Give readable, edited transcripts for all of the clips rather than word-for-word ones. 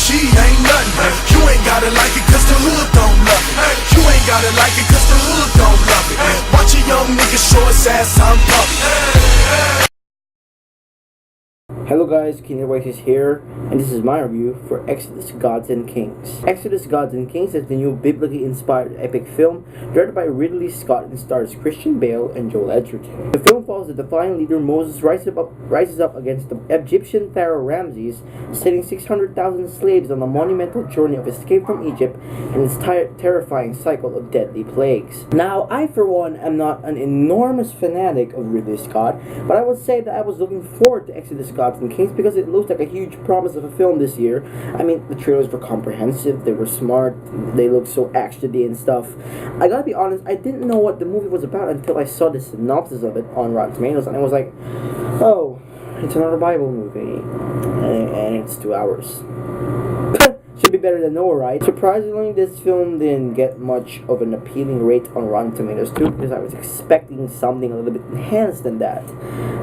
she ain't nothing. You ain't gotta like it cause the hood don't love it. You ain't gotta like it cause the hood don't love it. Watch a young nigga show his ass on puppy. Hello guys, Kingdom Voices here, and this is my review for Exodus Gods and Kings. Exodus Gods and Kings is the new biblically inspired epic film directed by Ridley Scott and stars Christian Bale and Joel Edgerton. The film follows the defiant leader Moses rises up against the Egyptian pharaoh Ramses, setting 600,000 slaves on a monumental journey of escape from Egypt and its terrifying cycle of deadly plagues. Now, I for one am not an enormous fanatic of Ridley Scott, but I would say that I was looking forward to Exodus Gods and Kings because it looks like a huge promise of a film this year. I mean, the trailers were comprehensive, they were smart, they looked so actiony and stuff. I gotta be honest, I didn't know what the movie was about until I saw the synopsis of it on Rotten Tomatoes, and I was like, oh, it's another Bible movie, and it's 2 hours. Should be better than Noah, right? Surprisingly, this film didn't get much of an appealing rate on Rotten Tomatoes too, because I was expecting something a little bit enhanced than that.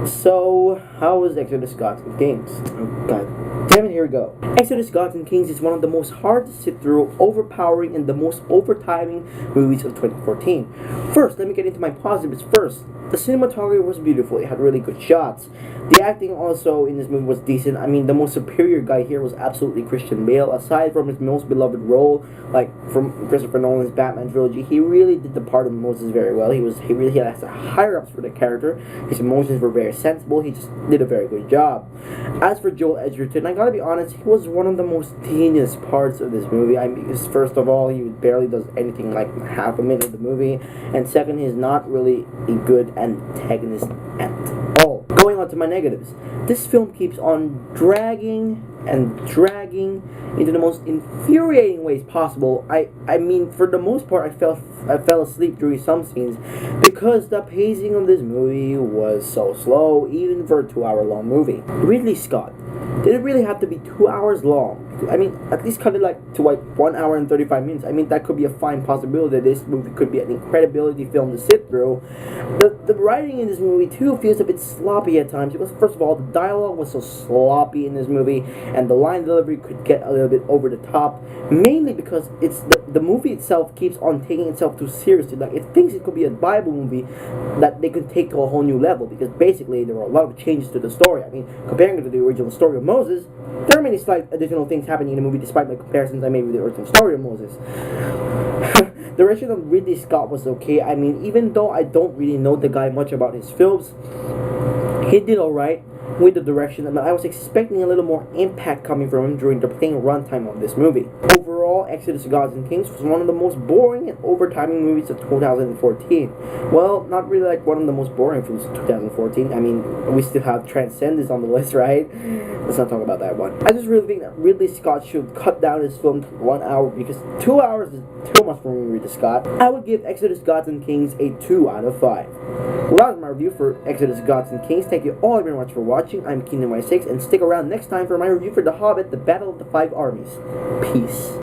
So, how was Exodus Gods and Kings? Oh god damn it, here we go. Exodus Gods and Kings is one of the most hard to sit through, overpowering, and the most overtiming movies of 2014. First, let me get into my positives first. The cinematography was beautiful, it had really good shots. The acting also in this movie was decent. I mean, the most superior guy here was absolutely Christian Bale. Aside from his most beloved role, like from Christopher Nolan's Batman trilogy, he really did the part of Moses very well. He really had higher ups for the character. His emotions were very sensible. He just did a very good job. As for Joel Edgerton, I gotta be honest, he was one of the most tedious parts of this movie. I mean, because first of all, he barely does anything like half a minute of the movie, and second, he's not really a good antagonist at all. Going on to my negatives, this film keeps on dragging and dragging into the most infuriating ways possible. I mean, for the most part, I fell asleep during some scenes because the pacing of this movie was so slow, even for a 2-hour-long movie. Ridley Scott, did it really have to be 2 hours long? I mean, at least cut it to 1 hour and 35 minutes. I mean, that could be a fine possibility that this movie could be an incredibility film to sit through. The writing in this movie too feels a bit sloppy at times because, first of all, the dialogue was so sloppy in this movie, and the line delivery could get a little bit over the top, mainly because it's the movie itself keeps on taking itself too seriously. Like, it thinks it could be a Bible movie that they could take to a whole new level, because basically there were a lot of changes to the story. I mean, comparing it to the original story of Moses, there are many slight additional things happening in the movie despite my comparisons I made with the original story of Moses. The direction of Ridley Scott was okay. I mean, even though I don't really know the guy much about his films, he did alright with the direction. I mean, I was expecting a little more impact coming from him during the playing runtime of this movie. Overall, Exodus Gods and Kings was one of the most boring and overtiming movies of 2014. Well, not really like one of the most boring films of 2014. I mean, we still have Transcendence on the list, right? Let's not talk about that one. I just really think that Ridley Scott should cut down his film to 1 hour, because 2 hours is too much for me, Ridley Scott. I would give Exodus Gods and Kings a 2 out of 5. Well, that was my review for Exodus Gods and Kings. Thank you all very much for watching. I'm Kingdom 6, and stick around next time for my review for The Hobbit, The Battle of the Five Armies. Peace.